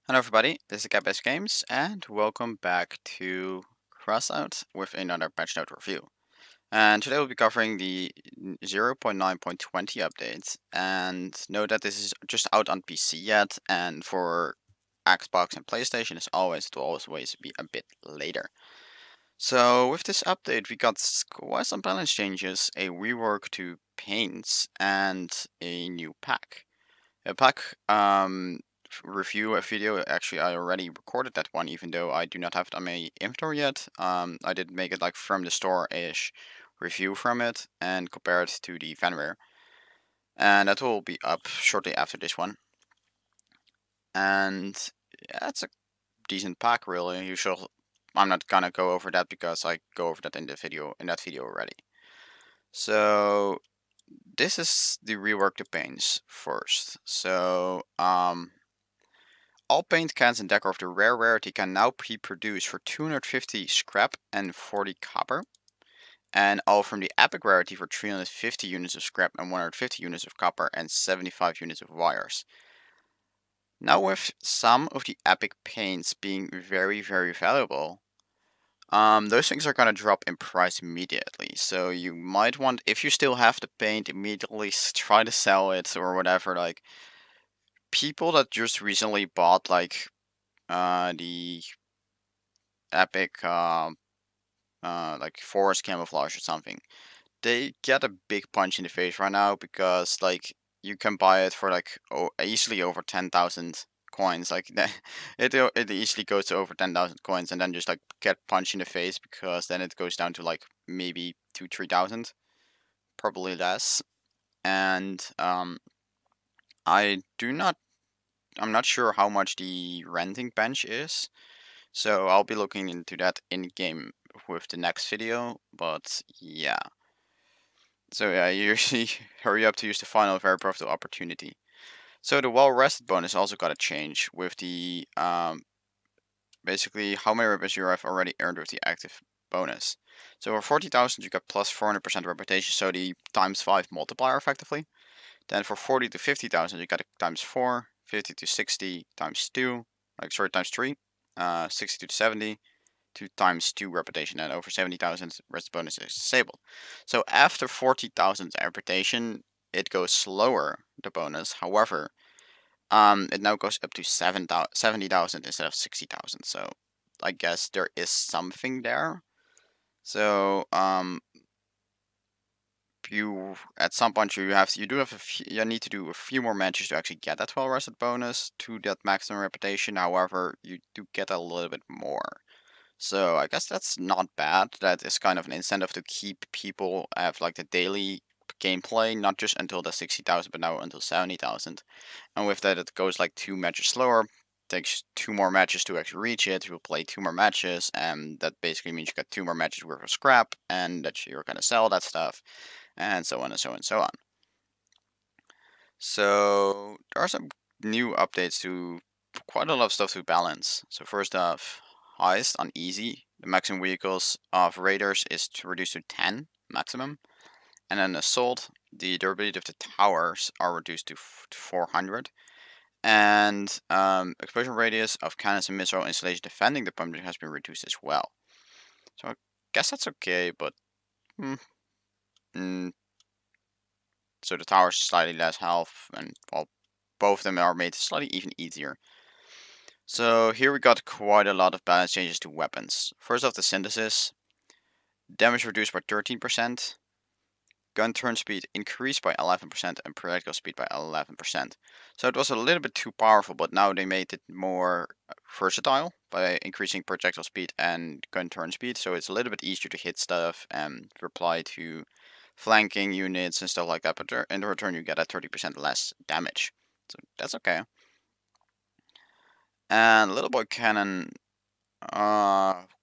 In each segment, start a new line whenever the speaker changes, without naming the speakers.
Hello everybody, this is Best Games, and welcome back to Crossout with another Patchnote review. And today we'll be covering the 0.9.20 update, and note that this is just out on PC yet, and for Xbox and PlayStation as always, it will always be a bit later. So with this update we got quite some balance changes, a rework to paints, and a new pack. A pack review a video. Actually, I already recorded that one, even though I do not have it on my inventory yet. I did make it like from the store-ish review from it and compare it to the Vanware. And that will be up shortly after this one. And yeah, it's a decent pack, really. I'm not gonna go over that because I go over that in that video already. So this is the rework the paints first. So all paint cans and decor of the rare rarity can now be produced for 250 scrap and 40 copper. And all from the epic rarity for 350 units of scrap and 150 units of copper and 75 units of wires. Now with some of the epic paints being very valuable, those things are gonna drop in price immediately. So you might want, if you still have the paint, immediately try to sell it or whatever. Like people that just recently bought the epic like forest camouflage or something, they get a big punch in the face right now because like you can buy it for like easily over 10,000 coins. Like that, it easily goes to over 10,000 coins, and then just like get punched in the face because then it goes down to like maybe 2-3,000, probably less. And I do not. I'm not sure how much the renting bench is, so I'll be looking into that in game with the next video. But yeah. So yeah, you usually hurry up to use the final very profitable opportunity. So the well rested bonus also got a change with the basically how many reputations you have already earned with the active bonus. So for 40,000 you got plus 400% reputation, so the times 5 multiplier effectively. Then for 40 to 50,000 you got a times 4, 50 to 60 times 2, times 3, 60 to 70, 2 times 2 reputation, and over 70,000 rest bonus is disabled. So after 40,000 reputation, it goes slower, the bonus. However, it now goes up to 70,000 instead of 60,000. So I guess there is something there. So you at some point you need to do a few more matches to actually get that well rested bonus to that maximum reputation. However, you do get a little bit more. So I guess that's not bad. That is kind of an incentive to keep people have like the daily gameplay, not just until the 60,000, but now until 70,000. And with that, it goes like 2 matches slower. Takes 2 more matches to actually reach it. You'll play 2 more matches, and that basically means you got 2 more matches worth of scrap, and that you're gonna sell that stuff, and so on and so on and so on. So there are some new updates to quite a lot of stuff to balance. So first off, highest on easy, the maximum vehicles of raiders is to reduce to 10 maximum, and then assault, the durability of the towers are reduced to 400, and explosion radius of cannons and missile installation defending the pumpkin has been reduced as well. So I guess that's okay, but mm, mm, so the towers slightly less health, and well, both of them are made slightly even easier. So here we got quite a lot of balance changes to weapons. First off, the synthesis. Damage reduced by 13%. Gun turn speed increased by 11% and projectile speed by 11%. So it was a little bit too powerful, but now they made it more versatile by increasing projectile speed and gun turn speed. So it's a little bit easier to hit stuff and reply to flanking units and stuff like that. But in return, you get a 30% less damage. So that's okay. And Little Boy Cannon,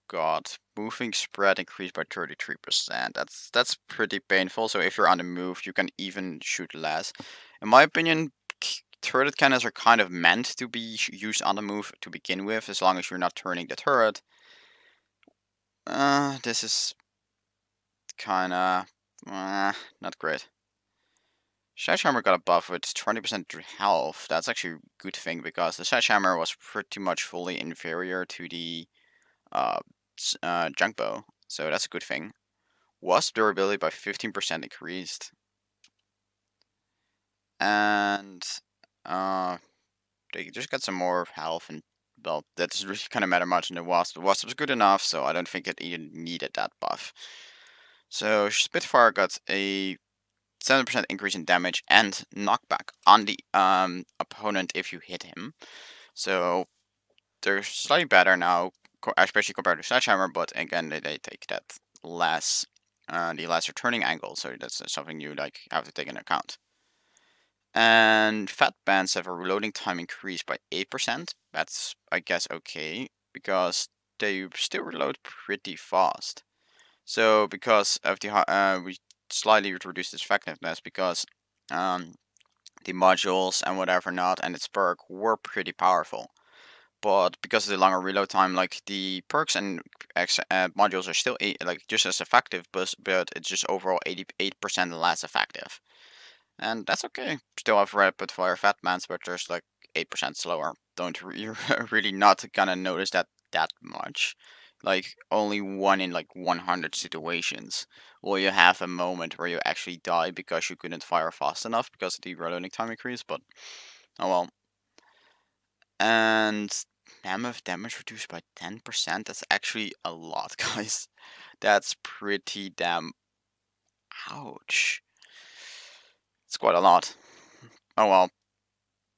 God, moving spread increased by 33%. That's pretty painful. So if you're on the move, you can even shoot less. In my opinion, turret cannons are kind of meant to be used on the move to begin with, as long as you're not turning the turret. This is kinda not great. Sledgehammer got a buff with 20% health. That's actually a good thing because the Sledgehammer was pretty much fully inferior to the uh, junk bow, so that's a good thing. Wasp durability by 15% increased, and uh, they just got some more health, and well, that doesn't really kind of matter much in the Wasp. The Wasp was good enough, so I don't think it even needed that buff. So Spitfire got a 7% increase in damage and knockback on the opponent if you hit him. So they're slightly better now, especially compared to Sledgehammer, but again, they take that less, the lesser turning angle, so that's something you like have to take into account. And Fat Bands have a reloading time increased by 8%. That's, I guess, okay, because they still reload pretty fast. So because of the we slightly reduced its effectiveness because the modules and whatever not and its perk were pretty powerful. But because of the longer reload time, like the perks and modules are still like just as effective, but it's just overall 88% less effective, and that's okay. Still have rapid fire fat mans, but just like 8% slower. Don't you're really not gonna notice that much. Like only one in like 100 situations will you have a moment where you actually die because you couldn't fire fast enough because of the reloading time increase. But oh well. And mammoth damage reduced by 10%. That's actually a lot, guys. That's pretty damn. Ouch. It's quite a lot. Oh well.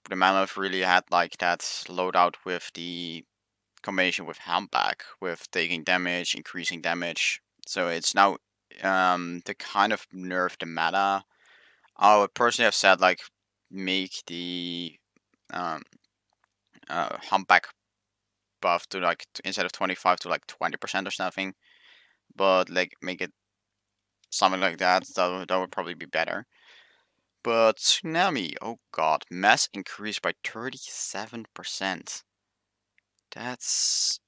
The mammoth really had like that loadout with the combination with Handback, with taking damage, increasing damage. So it's now to kind of nerf the meta. I would personally have said like make the um Humpback buff to like instead of 25 to like 20% or something, but like make it something like that. That would probably be better. But Tsunami, oh god, mass increased by 37%. That's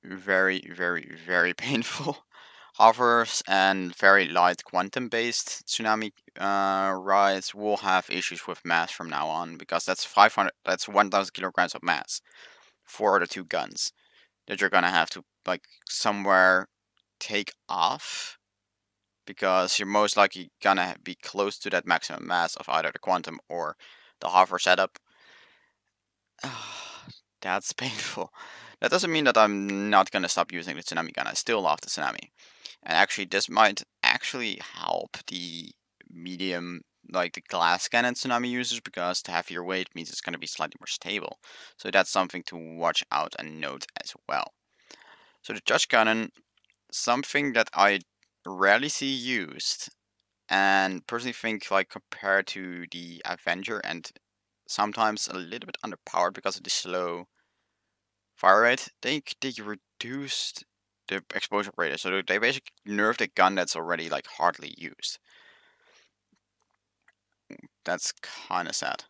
very, very, very painful. Hovers and very light quantum-based Tsunami rides will have issues with mass from now on because that's 500. That's 1,000 kilograms of mass for the two guns that you're gonna have to like somewhere take off because you're most likely gonna be close to that maximum mass of either the quantum or the hover setup. That's painful. That doesn't mean that I'm not gonna stop using the tsunami gun. I still love the tsunami, and actually, this might actually help the medium, like the glass cannon tsunami users, because the heavier weight means it's gonna be slightly more stable. So that's something to watch out and note as well. So the judge cannon, something that I rarely see used, and personally think like compared to the Avenger and sometimes a little bit underpowered because of the slow fire rate, they reduced the exposure rate, so they basically nerfed a gun that's already like hardly used. That's kind of sad.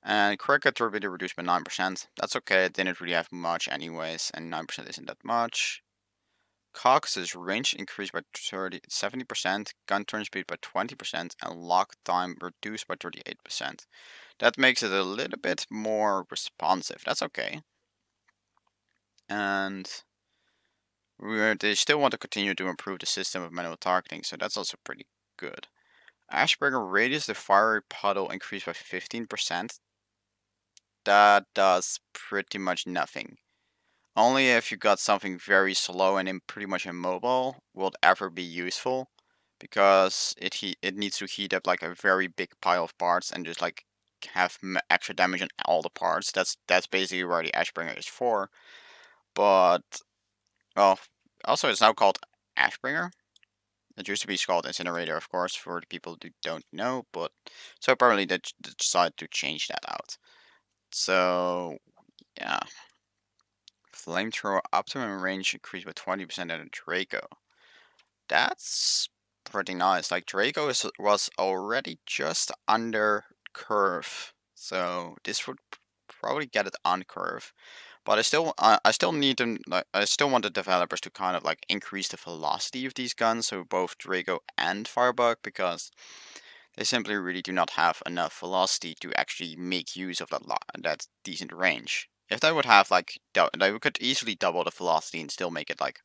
And cricket turbidity reduced by 9%. That's okay, it didn't really have much anyways, and 9% isn't that much. Cox's range increased by 70%, gun turn speed by 20%, and lock time reduced by 38%. That makes it a little bit more responsive. That's okay. And they still want to continue to improve the system of manual targeting, so that's also pretty good. Ashburger radius, the fiery puddle increased by 15%. That does pretty much nothing. Only if you got something very slow and pretty much immobile will it ever be useful, because it needs to heat up like a very big pile of parts and just like have extra damage on all the parts. That's basically where the Ashbringer is for. But well, also it's now called Ashbringer. It used to be called Incinerator, of course, for the people who don't know. But so apparently they decided to change that out. So yeah. Flamethrower optimum range increased by 20% at a Draco. That's pretty nice. Like Draco was already just under curve, so this would probably get it on curve. But I still need them. Like, I still want the developers to kind of like increase the velocity of these guns, so both Draco and Firebug, because They simply really do not have enough velocity to actually make use of that decent range. If they would have like, they could easily double the velocity and still make it like,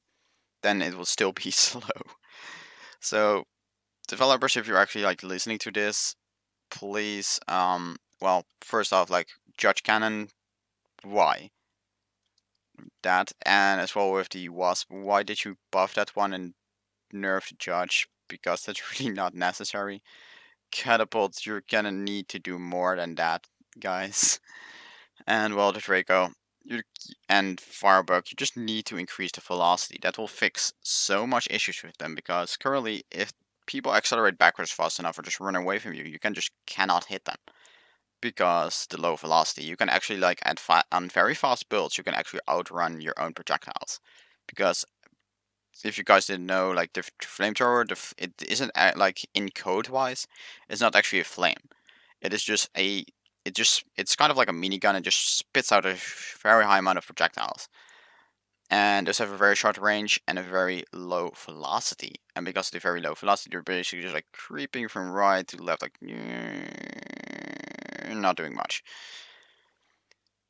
then it will still be slow. So developers, if you're actually like listening to this, please, well, first off, like, Judge Cannon, why? That, and as well with the Wasp, why did you buff that one and nerf the Judge? Because that's really not necessary. Catapults, you're gonna need to do more than that, guys. And well, the Draco, you and Firebug, you just need to increase the velocity. That will fix so much issues with them, because currently, if people accelerate backwards fast enough or just run away from you, you just cannot hit them. Because the low velocity, you can actually like on very fast builds, you can actually outrun your own projectiles. Because if you guys didn't know, like the flamethrower, it isn't like in code wise, it's not actually a flame. It is just it's kind of like a minigun. It just spits out a very high amount of projectiles, and those have a very short range and a very low velocity. And because of the very low velocity, they're basically just like creeping from right to left, like not doing much.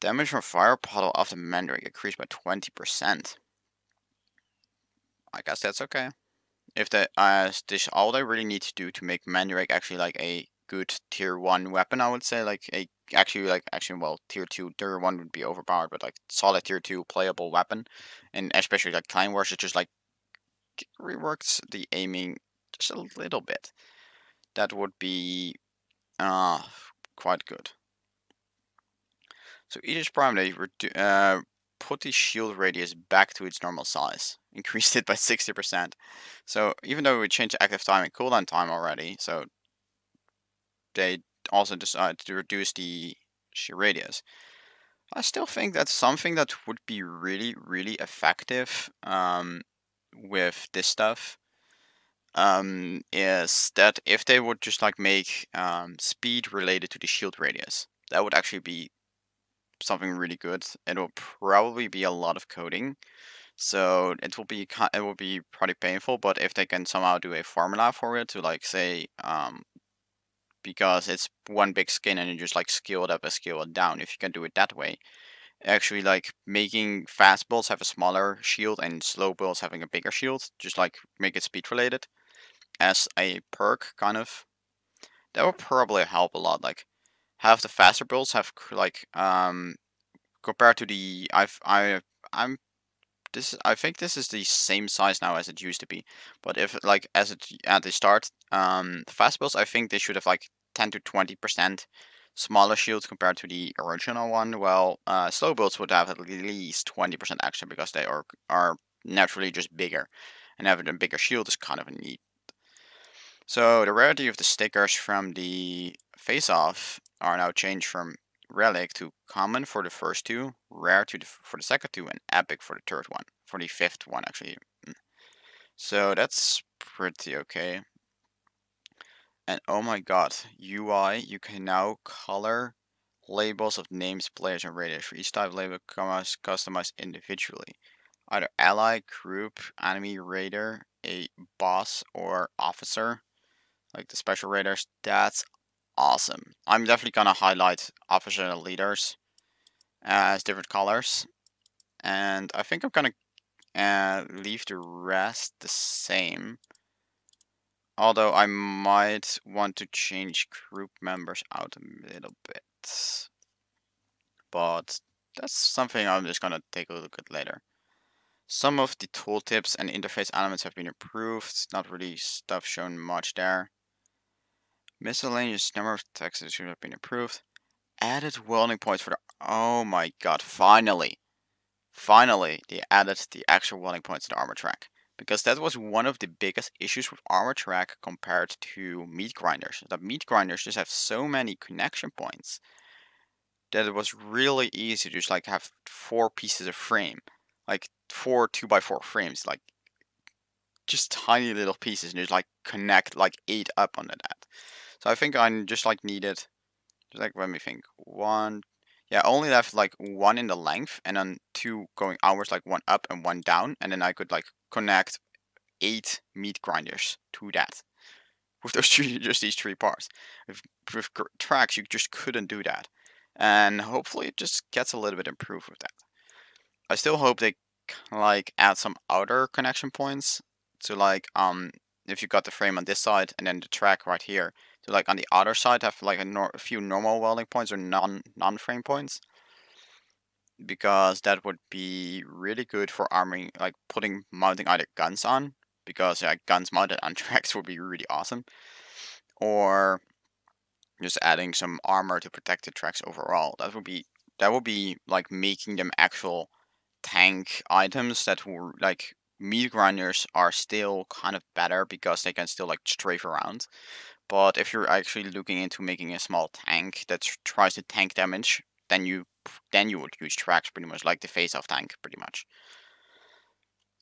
Damage from fire puddle after Mandrake increased by 20%. I guess that's okay. If they this all they really need to do to make Mandrake actually like a good tier 1 weapon, I would say, like a actually well, tier 2, tier 1 would be overpowered, but like solid tier 2 playable weapon, and especially like Clan Wars, it just like reworks the aiming just a little bit. That would be quite good. So each prime they put the shield radius back to its normal size, increased it by 60%. So even though we changed the active time and cooldown time already, so they also decided to reduce the shield radius. I still think that's something that would be really, really effective with this stuff. Is that if they would just like make speed related to the shield radius, that would actually be something really good. It will probably be a lot of coding, so it will be pretty painful. But if they can somehow do a formula for it to like say because it's one big skin and you just like scale it up and scale it down, if you can do it that way, actually like making fast builds have a smaller shield and slow builds having a bigger shield, just like make it speed related as a perk kind of, that would probably help a lot. Like have the faster builds have like compared to the I'm this I think this is the same size now as it used to be. But if like as it at the start, fast builds, I think they should have like 10 to 20% smaller shields compared to the original one. Well, slow builds would have at least 20% extra because they are naturally just bigger, and having a bigger shield is kind of neat. So the rarity of the stickers from the face-off are now changed from relic to common for the first two, rare for the second two, and epic for the third one, for the fifth one actually. So that's pretty okay. And oh my god, UI, you can now color labels of names, players, and raiders. For each type label customized individually. Either ally, group, enemy, raider, a boss, or officer, like the special raiders. That's awesome. I'm definitely gonna highlight officer and leaders as different colors, and I think I'm gonna leave the rest the same. Although I might want to change group members out a little bit, but that's something I'm just gonna take a look at later. Some of the tooltips and interface elements have been improved. Not really stuff shown much there. Miscellaneous number of texts should have been improved. Added welding points for the... Oh my god, finally! Finally, they added the actual welding points to the armor track. Because that was one of the biggest issues with armor track compared to meat grinders. The meat grinders just have so many connection points that it was really easy to just like have 4 pieces of frame. Like 4 2x4 frames, like just tiny little pieces, and just like connect like 8 up onto that. So I think I just like needed, just like, let me think, one, yeah, only left like 1 in the length, and then 2 going outwards, like 1 up and 1 down, and then I could like connect 8 meat grinders to that. with those just these 3 parts. With tracks, you just couldn't do that, and hopefully it just gets a little bit improved with that. I still hope they like add some outer connection points to like if you got the frame on this side and then the track right here, to like on the other side have like a few normal welding points or non-frame points, because that would be really good for arming, like mounting either guns on, because yeah, guns mounted on tracks would be really awesome, or just adding some armor to protect the tracks overall. That would be like making them actual tank items that were like meat grinders are still kind of better because they can still like strafe around. But if you're actually looking into making a small tank that tries to tank damage, then you would use tracks pretty much like the face-off tank pretty much.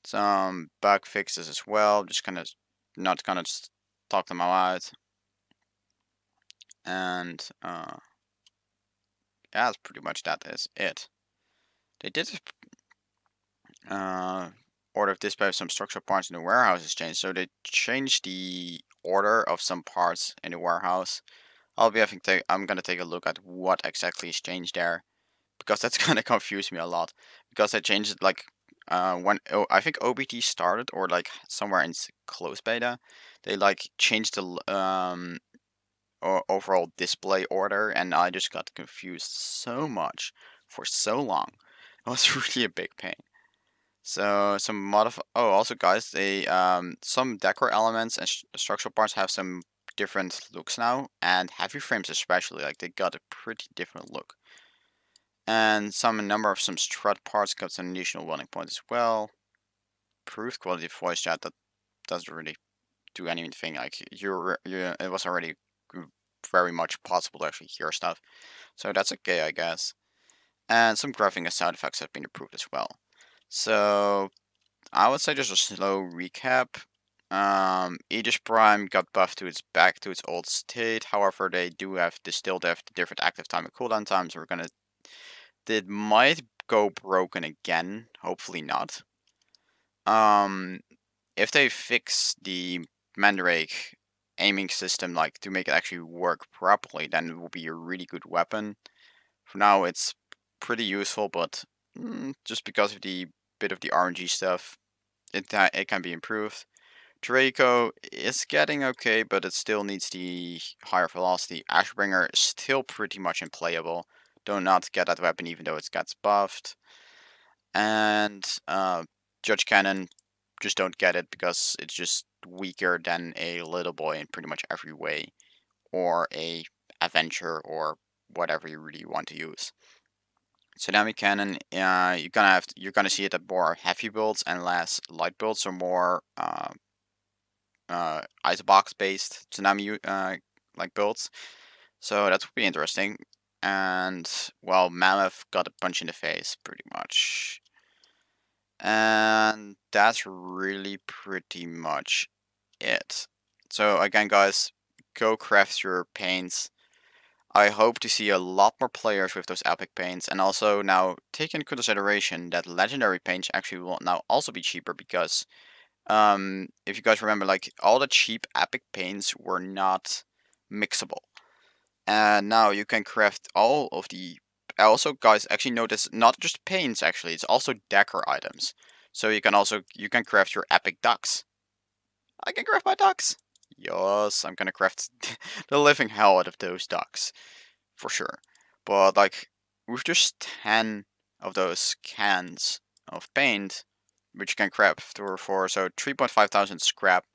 Some bug fixes as well. Just kind of not gonna just talk them out. And yeah, that's pretty much that is it. They did order of dispatch of some structural parts in the warehouse is changed. So they changed the order of some parts in the warehouse. I'm gonna take a look at what exactly is changed there, because that's gonna confuse me a lot. Because they changed it like when I think OBT started, or like somewhere in close beta, they like changed the overall display order, and I just got confused so much for so long. It was really a big pain. So also guys, they some decor elements and structural parts have some different looks now, and heavy frames especially, like they got a pretty different look. And some number of some strut parts got some additional welding points as well. Improved quality of voice chat, that doesn't really do anything. Like it was already very much possible to actually hear stuff, so that's okay, I guess. And some graphic and sound effects have been improved as well. So I would say just a slow recap. Aegis Prime got buffed to its back to its old state. However, they still have the different active time and cooldown times. It might go broken again. Hopefully not. If they fix the Mandrake aiming system, like to make it actually work properly, then it will be a really good weapon. For now, it's pretty useful, but just because of the bit of the RNG stuff, it can be improved. Draco is getting okay, but it still needs the higher velocity. Ashbringer is still pretty much unplayable. Do not get that weapon even though it gets buffed. And Judge Cannon, just don't get it because it's just weaker than a little boy in pretty much every way, or a adventure, or whatever you really want to use. Tsunami Cannon, you're gonna see it at more heavy builds and less light builds, or more icebox based tsunami like builds. So that would be interesting. And well, Mammoth got a punch in the face pretty much. And that's really pretty much it. So again, guys, go craft your paints. I hope to see a lot more players with those epic paints, and also now take into consideration that legendary paints actually will now also be cheaper, because if you guys remember, like all the cheap epic paints were not mixable, and now you can craft all of the. Also, guys, actually notice not just paints. Actually, it's also decor items. So you can craft your epic ducks. I can craft my ducks. Yes, I'm gonna craft the living hell out of those ducks for sure. But like with just 10 of those cans of paint, which you can craft for so 3.5 thousand scrap,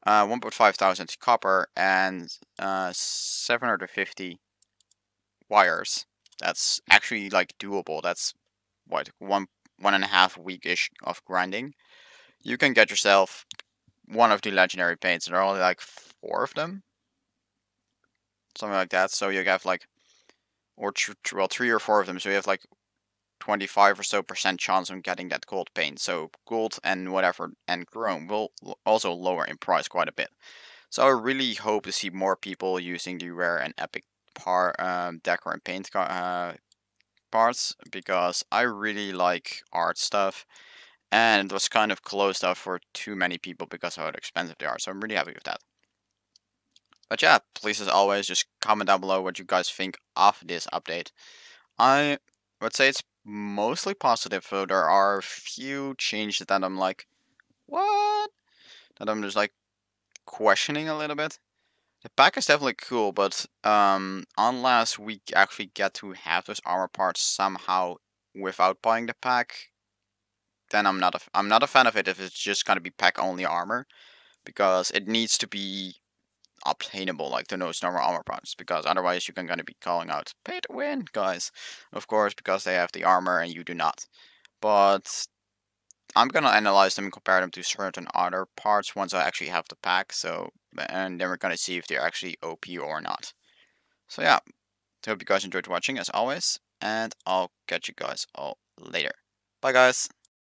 1.5 thousand copper, and 750 wires. That's actually like doable. That's what, one and a half week-ish of grinding. You can get yourself one of the legendary paints. There are only like 4 of them, something like that. So you have like, or well, 3 or 4 of them. So you have like 25 or so % chance on getting that gold paint. So gold and whatever and chrome will also lower in price quite a bit. So I really hope to see more people using the rare and epic decor and paint parts, because I really like art stuff, and it was kind of closed off for too many people because of how expensive they are. So I'm really happy with that. But yeah, please as always, just comment down below what you guys think of this update. I would say it's mostly positive, though there are a few changes that I'm like, what? That I'm just like questioning a little bit. The pack is definitely cool, but unless we actually get to have those armor parts somehow without buying the pack, then I'm not a fan of it if it's just gonna be pack only armor, because it needs to be obtainable like those normal armor parts, because otherwise you're gonna be calling out pay to win guys, of course, because they have the armor and you do not. But I'm gonna analyze them and compare them to certain other parts once I actually have the pack. So, and then we're gonna see if they're actually OP or not. So yeah, hope you guys enjoyed watching as always, and I'll catch you guys all later. Bye guys.